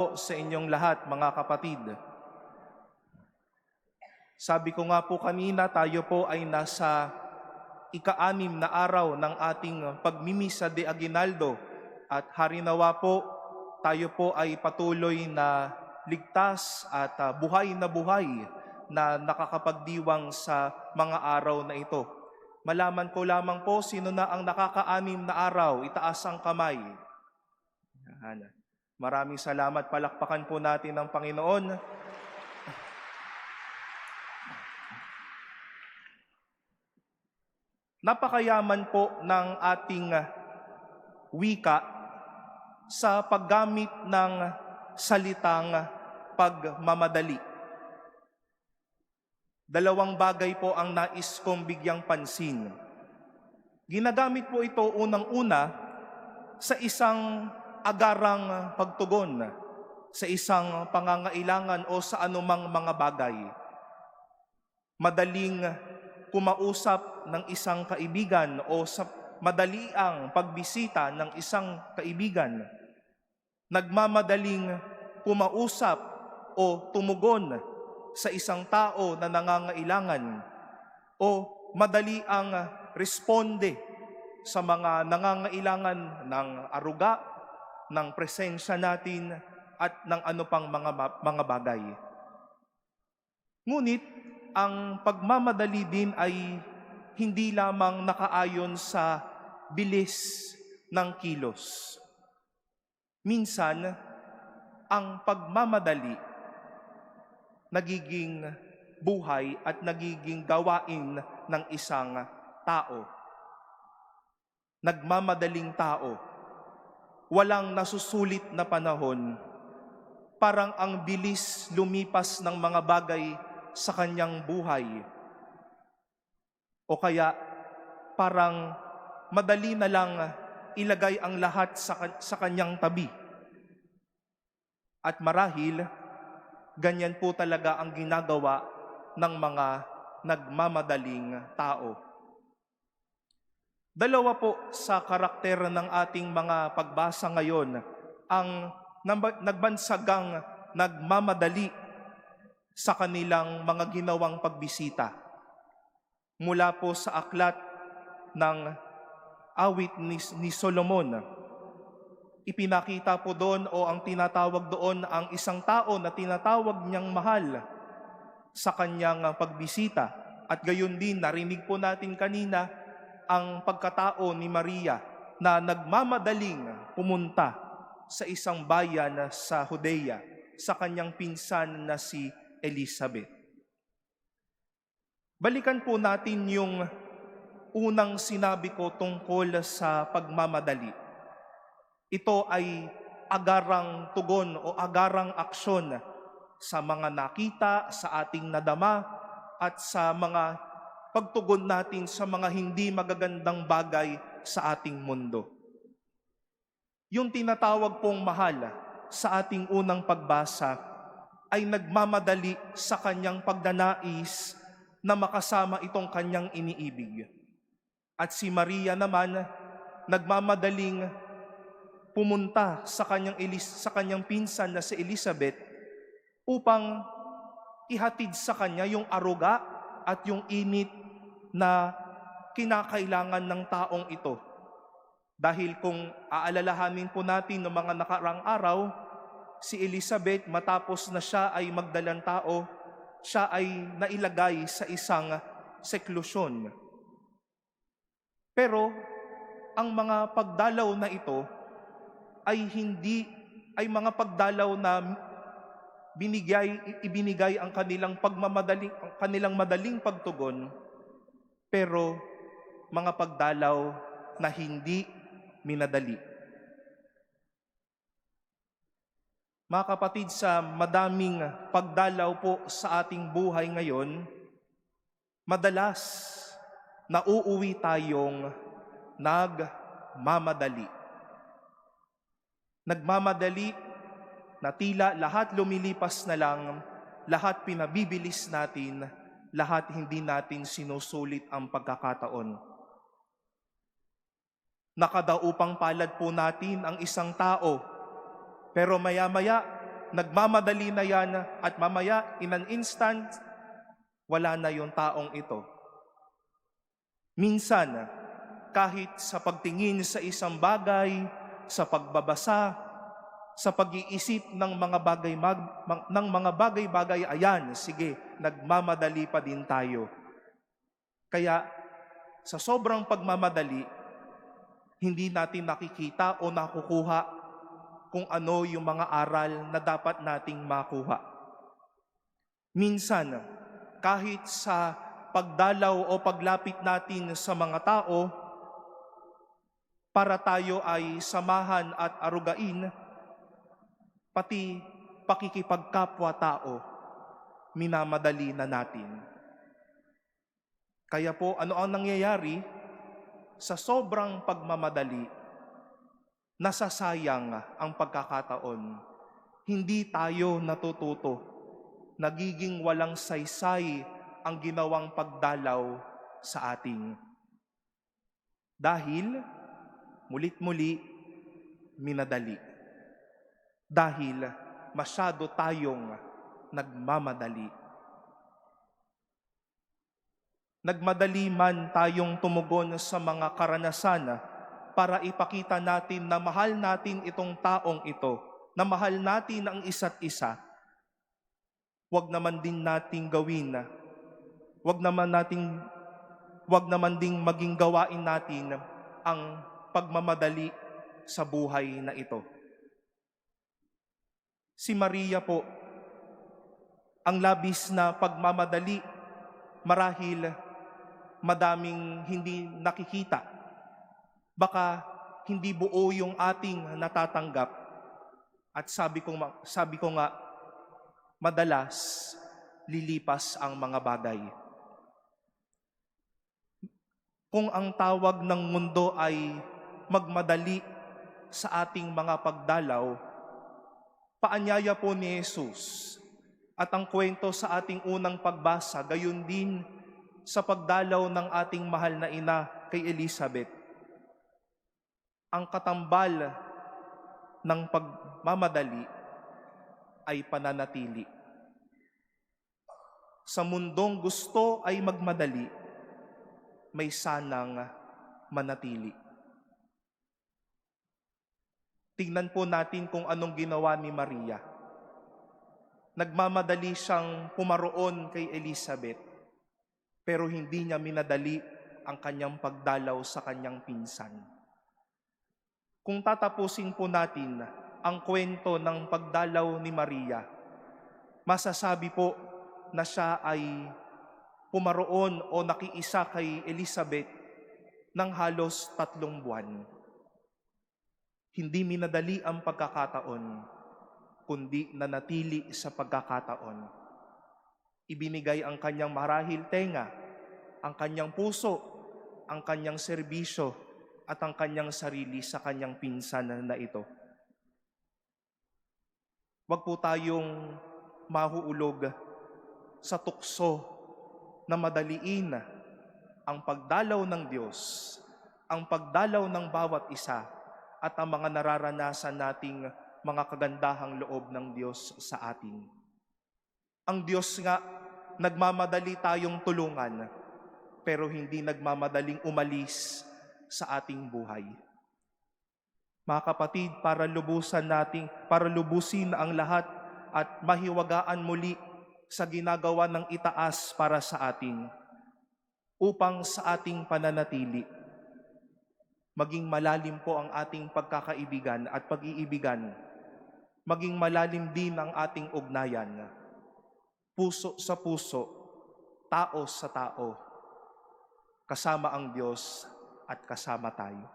Po sa inyong lahat, mga kapatid. Sabi ko nga po kanina, tayo po ay nasa ika-6 na araw ng ating pagmimisa de Aguinaldo at harinawa po, tayo po ay patuloy na ligtas at buhay na nakakapagdiwang sa mga araw na ito. Malaman ko lamang po sino na ang nakaka-6 na araw, itaas ang kamay. Yan. Maraming salamat. Palakpakan po natin ang Panginoon. Napakayaman po ng ating wika sa paggamit ng salitang pagmamadali. Dalawang bagay po ang nais kong bigyang pansin. Ginagamit po ito unang-una sa isang agarang pagtugon, sa isang pangangailangan o sa anumang mga bagay. Madaling kumausap ng isang kaibigan o sa madaliang pagbisita ng isang kaibigan. Nagmamadaling kumausap o tumugon sa isang tao na nangangailangan o madali ang responde sa mga nangangailangan ng aruga, ng presensya natin at ng ano pang mga bagay. Ngunit ang pagmamadali din ay hindi lamang nakaayon sa bilis ng kilos. Minsan, ang pagmamadali nagiging buhay at nagiging gawain ng isang tao. Nagmamadaling tao. Walang nasusulit na panahon. Parang ang bilis lumipas ng mga bagay sa kanyang buhay. O kaya parang madali na lang ilagay ang lahat sa kanyang tabi. At marahil, ganyan po talaga ang ginagawa ng mga nagmamadaling tao. Dalawa po sa karakter ng ating mga pagbasa ngayon ang nagbansagang nagmamadali sa kanilang mga ginawang pagbisita. Mula po sa aklat ng awit ni Solomon, ipinakita po doon o ang tinatawag doon ang isang tao na tinatawag niyang mahal sa kanyang pagbisita. At gayon din, narinig po natin kanina ang pagkatao ni Maria na nagmamadaling pumunta sa isang bayan sa Judea sa kanyang pinsan na si Elizabeth. Balikan po natin yung unang sinabi ko tungkol sa pagmamadali. Ito ay agarang tugon o agarang aksyon sa mga nakita, sa ating nadama, at sa mga pagtugon natin sa mga hindi magagandang bagay sa ating mundo. Yung tinatawag pong mahal sa ating unang pagbasa ay nagmamadali sa kanyang pagdanais na makasama itong kanyang iniibig. At si Maria naman nagmamadaling pumunta sa kanyang pinsan na si Elizabeth upang ihatid sa kanya yung aruga at yung init na kinakailangan ng taong ito. Dahil kung aalalahanin po natin ng mga nakaraang araw, si Elizabeth matapos na siya ay magdalang tao, siya ay nailagay sa isang seklusyon. Pero ang mga pagdalaw na ito ay mga pagdalaw na ibinigay ang kanilang madaling pagtugon, pero mga pagdalaw na hindi minadali. Mga kapatid, sa madaming pagdalaw po sa ating buhay ngayon, madalas nauuwi tayong nagmamadali. Nagmamadali na tila lahat lumilipas na lang, lahat pinabibilis natin, lahat hindi natin sinusulit ang pagkakataon. Nakadaupang palad po natin ang isang tao, pero maya-maya nagmamadali na yan at mamaya in an instant, wala na yung taong ito. Minsan, kahit sa pagtingin sa isang bagay, sa pagbabasa, sa pag-iisip ng mga bagay-bagay, ayan, sige, nagmamadali pa din tayo. Kaya sa sobrang pagmamadali, hindi natin nakikita o nakukuha kung ano yung mga aral na dapat nating makuha. Minsan, kahit sa pagdalaw o paglapit natin sa mga tao, para tayo ay samahan at arugain, pati pakikipagkapwa-tao, minamadali na natin. Kaya po, ano ang nangyayari? Sa sobrang pagmamadali, nasasayang ang pagkakataon. Hindi tayo natututo. Nagiging walang saysay ang ginawang pagdalaw sa ating. Dahil, mulit-muli, minadali. Dahil masyado tayong nagmamadali. Nagmadali man tayong tumugon sa mga karanasan para ipakita natin na mahal natin itong taong ito, na mahal natin ang isa't isa. Huwag naman din nating gawin, huwag naman ding maging gawain natin ang pagmamadali sa buhay na ito. Si Maria po, ang labis na pagmamadali, marahil madaming hindi nakikita. Baka hindi buo yung ating natatanggap. At sabi ko nga, madalas lilipas ang mga bagay. Kung ang tawag ng mundo ay magmadali sa ating mga pagdalaw, paanyaya po ni Jesus at ang kwento sa ating unang pagbasa, gayon din sa pagdalaw ng ating mahal na ina kay Elizabeth. Ang katambal ng pagmamadali ay pananatili. Sa mundong gusto ay magmadali, may sanang manatili. Tingnan po natin kung anong ginawa ni Maria. Nagmamadali siyang pumaroon kay Elizabeth, pero hindi niya minadali ang kanyang pagdalaw sa kanyang pinsan. Kung tatapusin po natin ang kwento ng pagdalaw ni Maria, masasabi po na siya ay pumaroon o nakiisa kay Elizabeth ng halos 3 buwan. Hindi minadali ang pagkakataon, kundi nanatili sa pagkakataon. Ibinigay ang kanyang marahil tenga, ang kanyang puso, ang kanyang serbisyo, at ang kanyang sarili sa kanyang pinsan na ito. Huwag po tayong mahuulog sa tukso na madaliin ang pagdalaw ng Diyos, ang pagdalaw ng bawat isa, at ang mga nararanasan nating mga kagandahang loob ng Diyos sa atin. Ang Diyos nga, nagmamadali tayong tulungan, pero hindi nagmamadaling umalis sa ating buhay. Mga kapatid, para lubusin ang lahat at mahiwagaan muli sa ginagawa ng itaas para sa atin, upang sa ating pananatili, maging malalim po ang ating pagkakaibigan at pag-iibigan, maging malalim din ang ating ugnayan, puso sa puso, tao sa tao, kasama ang Diyos at kasama tayo.